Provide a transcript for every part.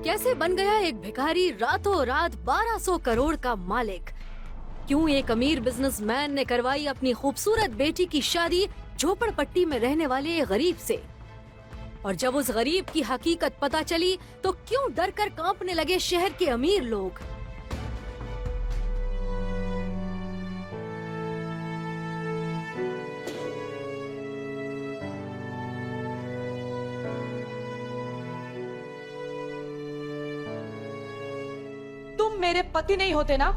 कैसे बन गया एक भिखारी रातों रात 1200 करोड़ का मालिक? क्यों एक अमीर बिजनेसमैन ने करवाई अपनी खूबसूरत बेटी की शादी झोपड़पट्टी में रहने वाले एक गरीब से? और जब उस गरीब की हकीकत पता चली तो क्यों डर कर कांपने लगे शहर के अमीर लोग? तुम मेरे पति नहीं होते ना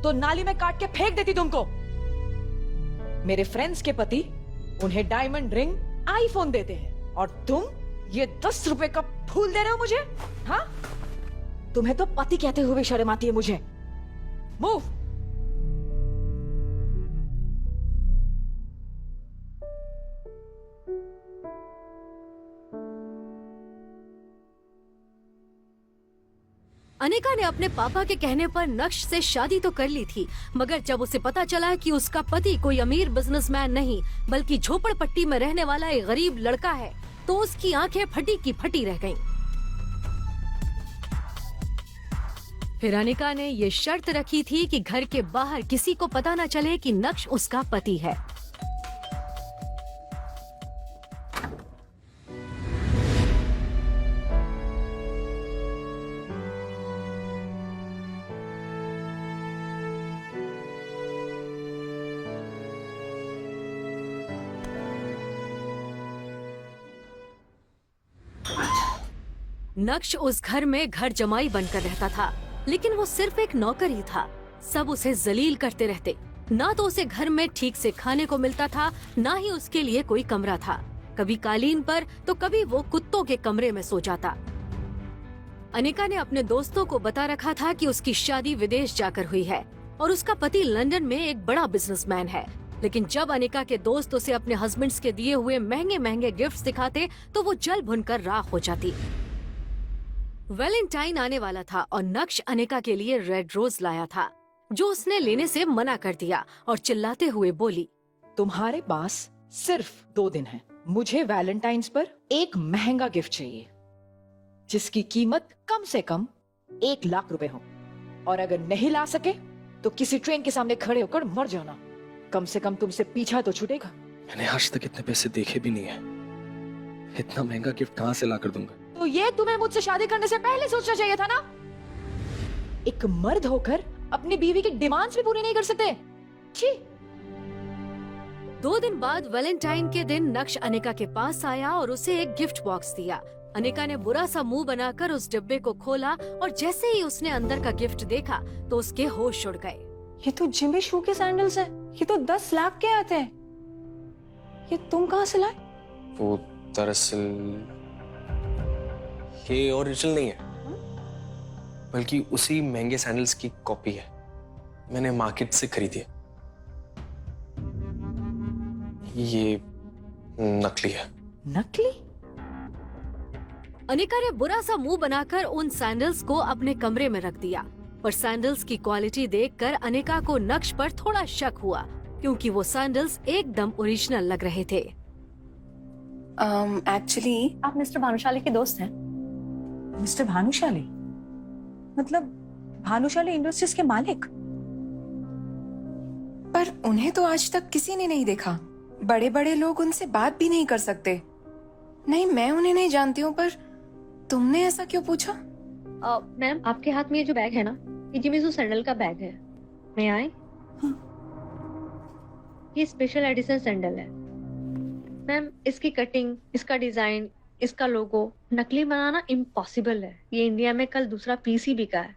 तो नाली में काट के फेंक देती तुमको। मेरे फ्रेंड्स के पति उन्हें डायमंड रिंग, आईफोन देते हैं और तुम ये 10 रुपए का फूल दे रहे हो मुझे? हाँ, तुम्हें तो पति कहते हुए शर्म आती है मुझे। मूव। अनिका ने अपने पापा के कहने पर नक्श से शादी तो कर ली थी, मगर जब उसे पता चला कि उसका पति कोई अमीर बिजनेसमैन नहीं बल्कि झोपड़पट्टी में रहने वाला एक गरीब लड़का है, तो उसकी आंखें फटी की फटी रह गईं। फिर अनिका ने ये शर्त रखी थी कि घर के बाहर किसी को पता न चले कि नक्श उसका पति है। नक्श उस घर में घर जमाई बनकर रहता था, लेकिन वो सिर्फ एक नौकर ही था। सब उसे जलील करते रहते। ना तो उसे घर में ठीक से खाने को मिलता था, ना ही उसके लिए कोई कमरा था। कभी कालीन पर तो कभी वो कुत्तों के कमरे में सो जाता। अनिका ने अपने दोस्तों को बता रखा था कि उसकी शादी विदेश जाकर हुई है और उसका पति लंदन में एक बड़ा बिजनेसमैन है। लेकिन जब अनिका के दोस्त उसे अपने हस्बैंड्स के दिए हुए महंगे महंगे गिफ्ट्स दिखाते तो वो जल भुनकर राख हो जाती। वैलेंटाइन आने वाला था और नक्श अनिका के लिए रेड रोज लाया था, जो उसने लेने से मना कर दिया और चिल्लाते हुए बोली, तुम्हारे पास सिर्फ 2 दिन है। मुझे वैलेंटाइंस पर एक महंगा गिफ्ट चाहिए जिसकी कीमत कम से कम 1 लाख रुपए हो, और अगर नहीं ला सके तो किसी ट्रेन के सामने खड़े होकर मर जाना। कम से कम तुमसे पीछा तो छूटेगा। मैंने आज तक इतने पैसे देखे भी नहीं है। इतना महंगा गिफ्ट कहाँ से ला कर दूंगा? तो ये तुम्हें मुझसे शादी करने से पहले सोचना चाहिए था ना। एक मर्द होकर अपनी बीवी की डिमांड्स भी पूरी नहीं कर सकते। छी। 2 दिन बाद वैलेंटाइन के दिन नक्श अनिका के पास आया और उसे एक गिफ्ट बॉक्स दिया। अनिका ने बुरा सा मुंह बनाकर उस डिब्बे को खोला और जैसे ही उसने अंदर का गिफ्ट देखा तो उसके होश उड़ गए। ये तो जिमी शू के सैंडल्स हैं। ये तो 10 लाख के आते हैं। ये तुम कहाँ से लाए? वो दरअसल ये ओरिजिनल नहीं है, बल्कि उसी महंगे सैंडल्स की कॉपी है। मैंने मार्केट से खरीदी है। ये नकली है। नकली? अनिका ने बुरा सा मुंह बनाकर उन सैंडल्स को अपने कमरे में रख दिया, पर सैंडल्स की क्वालिटी देखकर अनिका को नक्श पर थोड़ा शक हुआ, क्योंकि वो सैंडल्स एकदम ओरिजिनल लग रहे थे। एक्चुअली आप मिस्टर भानुशाली के दोस्त हैं? मिस्टर भानुशाली? मतलब भानुशाली इंडस्ट्रीज के मालिक? पर उन्हें तो आज तक किसी ने नहीं देखा। बड़े बड़े लोग उनसे बात भी नहीं कर सकते। नहीं, मैं उन्हें नहीं जानती हूँ, पर तुमने ऐसा क्यों पूछा? मैम, आपके हाथ में ये जो बैग है ना, ये जिमिज़ू सैंडल का बैग है। मैं आए? ये स्पेशल एडिशन सैंडल है मैम। इसकी कटिंग, इसका डिजाइन, इसका लोगो नकली बनाना इम्पॉसिबल है। ये इंडिया में कल दूसरा पीस ही बिका है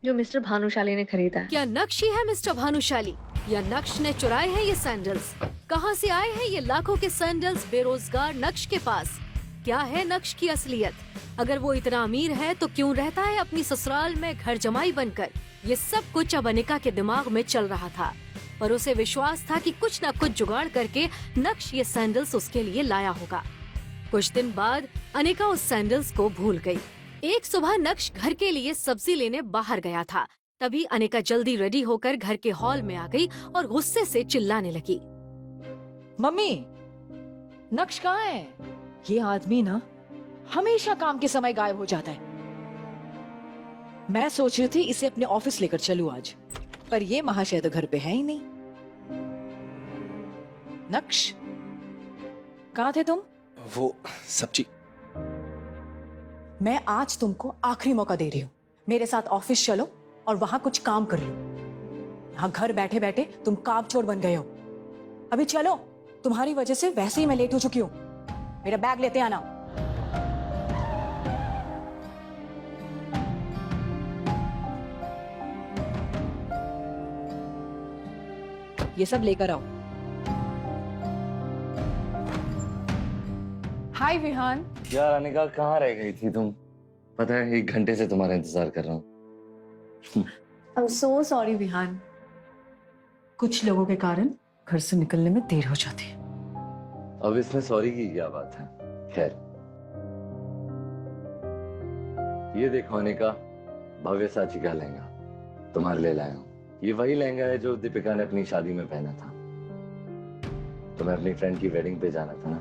जो मिस्टर भानुशाली ने खरीदा है। क्या नक्श ही है मिस्टर भानुशाली, या नक्श ने चुराए हैं ये सैंडल्स? कहाँ से आए हैं ये लाखों के सैंडल्स बेरोजगार नक्श के पास? क्या है नक्श की असलियत? अगर वो इतना अमीर है तो क्यों रहता है अपनी ससुराल में घर जमाई बनकर? ये सब कुछ अब अनिका के दिमाग में चल रहा था, पर उसे विश्वास था कि कुछ न कुछ जुगाड़ करके नक्श ये सैंडल्स उसके लिए लाया होगा। कुछ दिन बाद अनिका उस सैंडल्स को भूल गई। एक सुबह नक्श घर के लिए सब्जी लेने बाहर गया था। तभी अनिका जल्दी रेडी होकर घर के हॉल में आ गई और गुस्से से चिल्लाने लगी, मम्मी, नक्श कहाँ है? ये आदमी ना हमेशा काम के समय गायब हो जाता है। मैं सोच रही थी इसे अपने ऑफिस लेकर चलूं आज, पर ये महाशय तो घर पे है ही नहीं। नक्श, कहाँ थे तुम? वो सब्जी। मैं आज तुमको आखिरी मौका दे रही हूँ, मेरे साथ ऑफिस चलो और वहां कुछ काम कर लो। यहाँ घर बैठे बैठे तुम कामचोर बन गए हो। अभी चलो, तुम्हारी वजह से वैसे ही मैं लेट हो चुकी हूँ। मेरा बैग लेते आना। ये सब लेकर आओ। हाय विहान। यार अनिका, कहाँ रह गई थी तुम? पता है 1 घंटे से तुम्हारा इंतजार कर रहा हूँ। I am so sorry Vihaan. कुछ लोगों के कारण घर से निकलने में देर हो जाती है। अब इसमें सॉरी की क्या बात है? खैर, ये देखो अनिका, भव्य साची का लहंगा तुम्हारे लिए लाया हूँ। ये वही लहंगा है जो दीपिका ने अपनी शादी में पहना था। तुम्हें अपनी फ्रेंड की वेडिंग पे जाना था ना,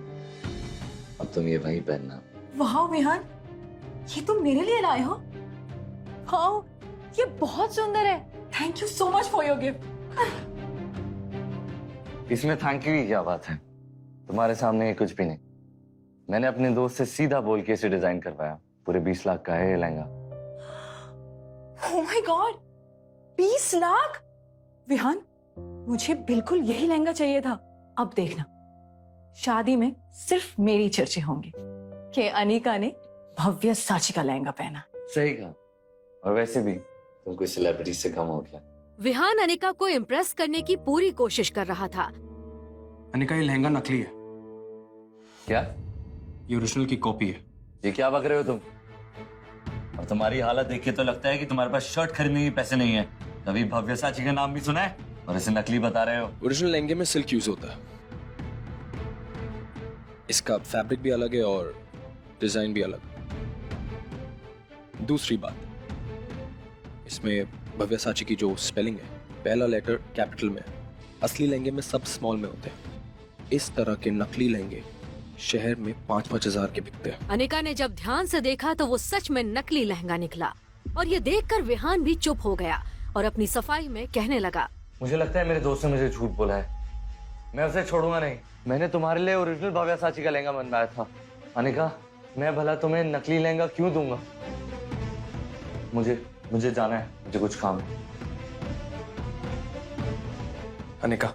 अब तुम ये वही पहनना। वाह विहान, ये तुम मेरे लिए लाए हो? हाँ, ये बहुत सुंदर है। Thank you so much for your gift. इसमें थैंक यू की क्या बात है? तुम्हारे सामने ये कुछ भी नहीं। मैंने अपने दोस्त से सीधा बोल के इसे डिजाइन करवाया। पूरे 20 लाख का है ये lehenga. Oh my god, 20 lakh! Vihaan, मुझे बिल्कुल यही लहंगा चाहिए था। अब देखना, शादी में सिर्फ मेरी चर्चे होंगे कि अनिका ने भव्य साची का लहंगा पहना। सही कहा। और वैसे भी तुम कोई सेलिब्रिटी से कम हो क्या? विहान अनिका को इम्प्रेस करने की पूरी कोशिश कर रहा था। अनिका, ये लहंगा नकली है। क्या? ये ओरिजिनल की कॉपी है। ये क्या बक रहे हो तुम? और तुम्हारी हालत देख के तो लगता है कि तुम्हारे पास शर्ट खरीदने के पैसे नहीं है। कभी भव्य साची का नाम भी सुना है और इसे नकली बता रहे हो? ओरिजिनल लहंगे में सिल्क यूज होता है। इसका फैब्रिक भी अलग है और डिजाइन भी अलग। दूसरी बात, इसमें भव्य साची की जो स्पेलिंग है, पहला लेटर कैपिटल में है। असली लहंगे में सब स्मॉल में होते हैं। इस तरह के नकली लहंगे शहर में 5-5 हजार के बिकते हैं। अनिका ने जब ध्यान से देखा तो वो सच में नकली लहंगा निकला और ये देखकर विहान भी चुप हो गया और अपनी सफाई में कहने लगा, मुझे लगता है मेरे दोस्त ने मुझे झूठ बोला है। मैं उसे छोड़ूंगा नहीं। मैंने तुम्हारे लिए ओरिजिनल भव्य साची का लहंगा बनवाया था। अनिका, मैं भला तुम्हें नकली लहंगा क्यों दूंगा? मुझे जाना है, मुझे कुछ काम है। अनिका,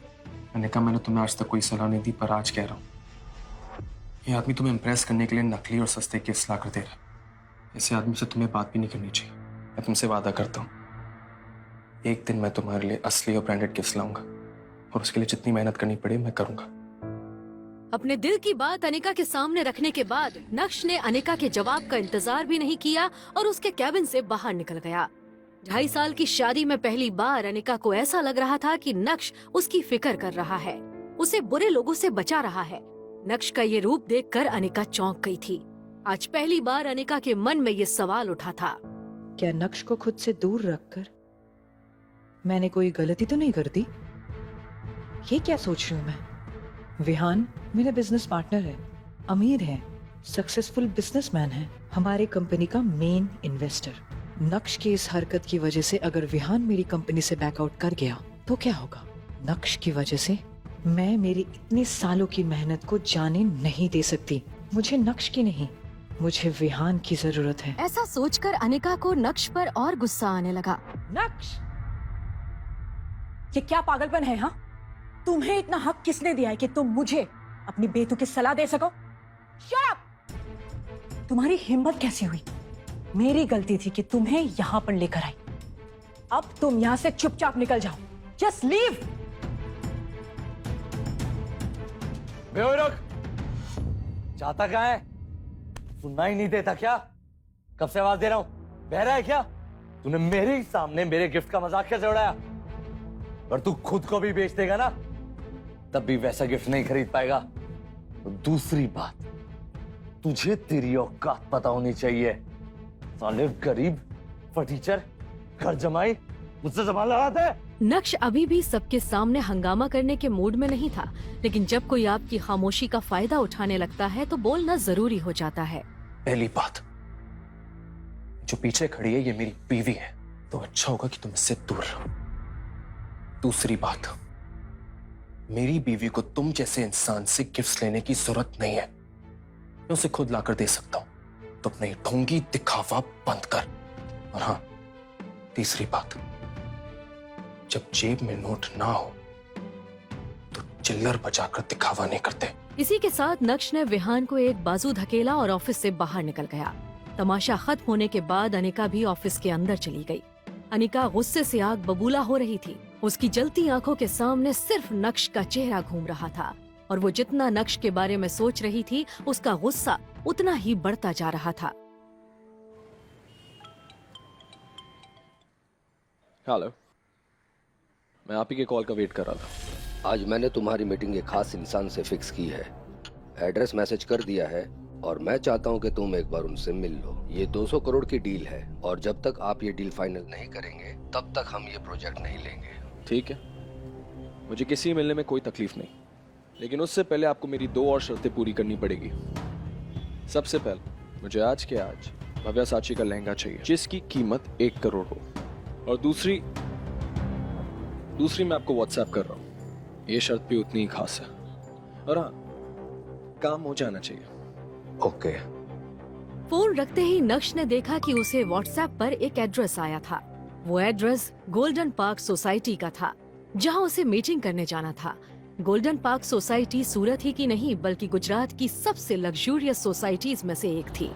मैंने तुम्हें आज तक कोई सलाह नहीं दी, पर आज कह रहा हूँ, ये आदमी तुम्हें इम्प्रेस करने के लिए नकली और सस्ते की सलाह कर दे रहा है। ऐसे आदमी से तुम्हें बात भी नहीं करनी चाहिए। मैं तुमसे वादा करता हूँ, एक दिन मैं तुम्हारे लिए असली और ब्रांडेड गिफ्ट लाऊंगा और उसके लिए जितनी मेहनत करनी पड़े मैं करूंगा। अपने दिल की बात अनिका के सामने रखने के बाद नक्श ने अनिका के जवाब का इंतजार भी नहीं किया और उसके कैबिन से बाहर निकल गया। 2.5 साल की शादी में पहली बार अनिका को ऐसा लग रहा था कि नक्श उसकी फिक्र कर रहा है, उसे बुरे लोगों से बचा रहा है। नक्श का ये रूप देखकर अनिका चौंक गई थी। आज पहली बार अनिका के मन में ये सवाल उठा था, क्या नक्श को खुद से दूर रखकर मैंने कोई गलती तो नहीं कर दी? ये क्या सोच रही हूँ मैं? विहान मेरा बिजनेस पार्टनर है, अमीर है, सक्सेसफुल बिजनेसमैन है, हमारे कंपनी का मेन इन्वेस्टर। नक्श की इस हरकत की वजह से अगर विहान मेरी कंपनी से बैकआउट कर गया तो क्या होगा? नक्श की वजह से मैं मेरी इतने सालों की मेहनत को जाने नहीं दे सकती। मुझे नक्श की नहीं, मुझे विहान की जरूरत है। ऐसा सोचकर अनिका को नक्श पर और गुस्सा आने लगा। नक्श, ये क्या पागलपन है? हाँ, तुम्हें इतना हक किसने दिया है कि तुम मुझे अपनी बेतुकी सलाह दे सको? Shut up! तुम्हारी हिम्मत कैसी हुई? मेरी गलती थी कि तुम्हें यहां पर लेकर आई। अब तुम यहां से चुपचाप निकल जाओ। Just leave. बेहोश, जाता कहाँ है? सुनना ही नहीं देता क्या? कब से आवाज दे रहा हूं, बहरा है क्या? तूने मेरे ही सामने मेरे गिफ्ट का मजाक कैसे उड़ाया? और तू खुद को भी बेच देगा ना, तब भी वैसा गिफ्ट नहीं खरीद पाएगा। और दूसरी बात, तुझे तेरी औकात पता होनी चाहिए। साले गरीब, फटीचर, घर जमाई, मुझसे जबान लड़ाते हैं। नक्श अभी भी सबके सामने हंगामा करने के मूड में नहीं था, लेकिन जब कोई आपकी खामोशी का फायदा उठाने लगता है तो बोलना जरूरी हो जाता है। पहली बात, जो पीछे खड़ी है ये मेरी बीवी है, तो अच्छा होगा कि तुम इससे दूर रहो। दूसरी बात, मेरी बीवी को तुम जैसे इंसान से गिफ्ट्स लेने की जरूरत नहीं है, मैं उसे खुद लाकर दे सकता हूं। तो अपने ढोंगी दिखावा बंद कर। और हाँ, तीसरी बात, जब जेब में नोट ना हो तो चिल्लर बजाकर दिखावा नहीं करते। इसी के साथ नक्श ने विहान को एक बाजू धकेला और ऑफिस से बाहर निकल गया। तमाशा खत्म होने के बाद अनिका भी ऑफिस के अंदर चली गई। अनिका गुस्से से आग बबूला हो रही थी। उसकी जलती आंखों के सामने सिर्फ नक्श का चेहरा घूम रहा था और वो जितना नक्श के बारे में सोच रही थी, उसका गुस्सा उतना ही बढ़ता जा रहा था। हेलो, मैं आप ही के कॉल का वेट कर रहा था। आज मैंने तुम्हारी मीटिंग एक खास इंसान से फिक्स की है। एड्रेस मैसेज कर दिया है और मैं चाहता हूं कि तुम एक बार उनसे मिल लो। ये 200 करोड़ की डील है और जब तक आप ये डील फाइनल नहीं करेंगे तब तक हम ये प्रोजेक्ट नहीं लेंगे। ठीक है, मुझे किसी मिलने में कोई तकलीफ नहीं, लेकिन उससे पहले आपको मेरी 2 और शर्तें पूरी करनी पड़ेगी। सबसे पहले मुझे आज के आज भव्या साची का लहंगा चाहिए जिसकी कीमत 1 करोड़ हो, और दूसरी मैं आपको व्हाट्सएप कर रहा हूँ। ये शर्त भी उतनी ही खास है, और हाँ, काम हो जाना चाहिए। ओके। फोन रखते ही नक्श ने देखा कि उसे व्हाट्सएप पर एक एड्रेस आया था। वो एड्रेस गोल्डन पार्क सोसाइटी का था, जहां उसे मीटिंग करने जाना था। गोल्डन पार्क सोसाइटी सूरत ही की नहीं बल्कि गुजरात की सबसे लग्जूरियस सोसाइटीज में से एक थी।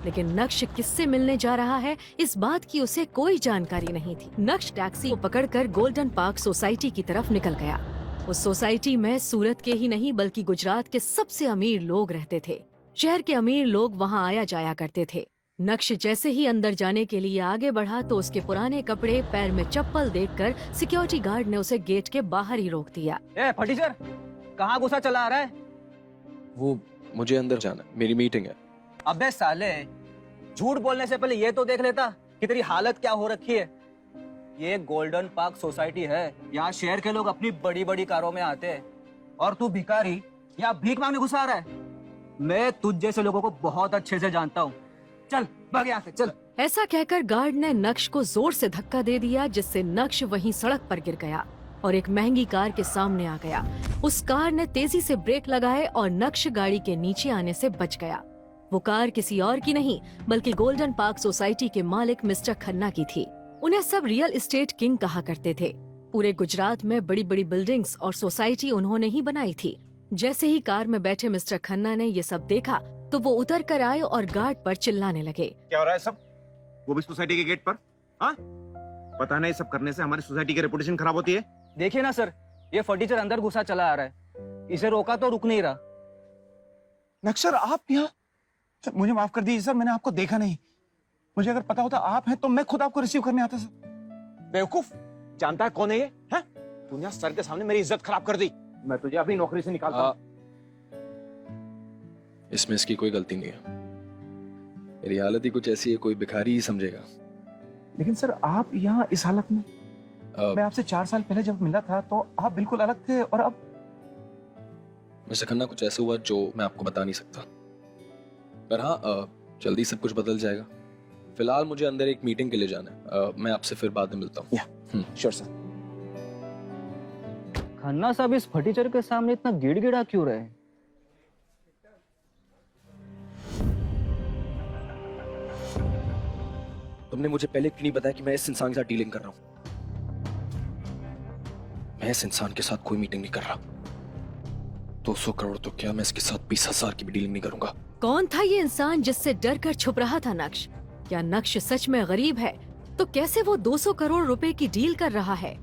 लेकिन नक्श किससे मिलने जा रहा है, इस बात की उसे कोई जानकारी नहीं थी। नक्श टैक्सी को पकड़कर गोल्डन पार्क सोसाइटी की तरफ निकल गया। उस सोसाइटी में सूरत के ही नहीं बल्कि गुजरात के सबसे अमीर लोग रहते थे। शहर के अमीर लोग वहां आया जाया करते थे। नक्श जैसे ही अंदर जाने के लिए आगे बढ़ा तो उसके पुराने कपड़े, पैर में चप्पल देखकर सिक्योरिटी गार्ड ने उसे गेट के बाहर ही रोक दिया। फटीचर, कहाँ गुस्सा चला आ रहा है? वो मुझे अंदर जाना, मेरी मीटिंग है। अबे साले, झूठ बोलने से पहले ये तो देख लेता कि तेरी हालत क्या हो रखी है। ये गोल्डन पार्क सोसाइटी है, यहाँ शहर के लोग अपनी बड़ी बड़ी कारों में आते हैं और तू भिखारी यहाँ भीख मांगने घुसा रहा है। मैं तुझ जैसे लोगों को बहुत अच्छे से जानता हूँ। चल भाग यहाँ से, चल। ऐसा कहकर गार्ड ने नक्श को जोर से धक्का दे दिया, जिससे नक्श वहीं सड़क पर गिर गया और एक महंगी कार के सामने आ गया। उस कार ने तेजी से ब्रेक लगाए और नक्श गाड़ी के नीचे आने से बच गया। वो कार किसी और की नहीं बल्कि गोल्डन पार्क सोसाइटी के मालिक मिस्टर खन्ना की थी। उन्हें सब रियल एस्टेट किंग कहा करते थे। पूरे गुजरात में बड़ी बड़ी बिल्डिंग्स और सोसाइटी उन्होंने ही बनाई थी। जैसे ही कार में बैठे मिस्टर खन्ना ने ये सब देखा तो वो उतर कर आए और गार्ड पर चिल्लाने लगे। क्या हो रहा है सब? वो भी सोसाइटी के गेट पर? हाँ? पता नहीं, सब करने से हमारी सोसाइटी की रेपुटेशन खराब होती है। देखिए ना सर, ये फटीचर अंदर घुसा चला आ रहा है। इसे रोका तो रुक नहीं रहा। नक्सर, आप यहाँ? सर मुझे माफ कर दीजिए सर, मैंने आपको देखा नहीं। मुझे अगर पता होता आप हैं तो मैं खुद आपको रिसीव करने आता सर। बेवकूफ, जानता है कौन है ये? हैं? तूने यहाँ सर के सामने मेरी इज्जत खराब कर दी। मैं तुझे अपनी नौकरी से निकालता हूँ। इसमें इसकी कोई गलती नहीं है। मेरी हालत ही कुछ ऐसी है, कोई भिखारी ही समझेगा। लेकिन सर आप यहाँ इस हालत में? मैं आपसे 4 साल पहले जब मिला था तो आप बिल्कुल अलग थे, और अब? मिस्टर खन्ना, कुछ ऐसा हुआ जो मैं आपको बता नहीं सकता, पर हाँ, जल्दी सब कुछ बदल जाएगा। फिलहाल मुझे अंदर एक मीटिंग के लिए जाना है। मैं आपसे फिर बाद में मिलता हूँ। Sure sir. खन्ना साहब इस फटीचर के सामने इतना गिड़गिड़ा क्यों रहे? तुमने मुझे पहले क्यों नहीं बताया कि मैं इस इंसान के साथ डीलिंग कर रहा हूं? मैं इस इंसान के साथ कोई मीटिंग नहीं कर रहा। 200 करोड़ तो क्या, मैं इसके साथ 20,000 की भी डीलिंग नहीं करूंगा। कौन था ये इंसान जिससे डर कर छुप रहा था नक्श? क्या नक्श सच में गरीब है? तो कैसे वो 200 करोड़ रुपए की डील कर रहा है?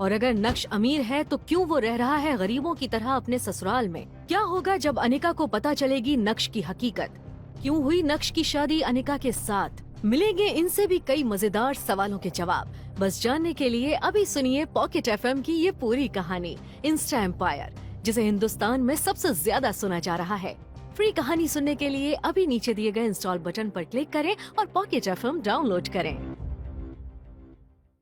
और अगर नक्श अमीर है तो क्यों वो रह रहा है गरीबों की तरह अपने ससुराल में? क्या होगा जब अनिका को पता चलेगी नक्श की हकीकत? क्यों हुई नक्श की शादी अनिका के साथ? मिलेंगे इनसे भी कई मजेदार सवालों के जवाब। बस जानने के लिए अभी सुनिए पॉकेट एफएम की ये पूरी कहानी, इंस्टा एम्पायर, जिसे हिंदुस्तान में सबसे ज्यादा सुना जा रहा है। फ्री कहानी सुनने के लिए अभी नीचे दिए गए इंस्टॉल बटन पर क्लिक करें और पॉकेट एफएम डाउनलोड करें।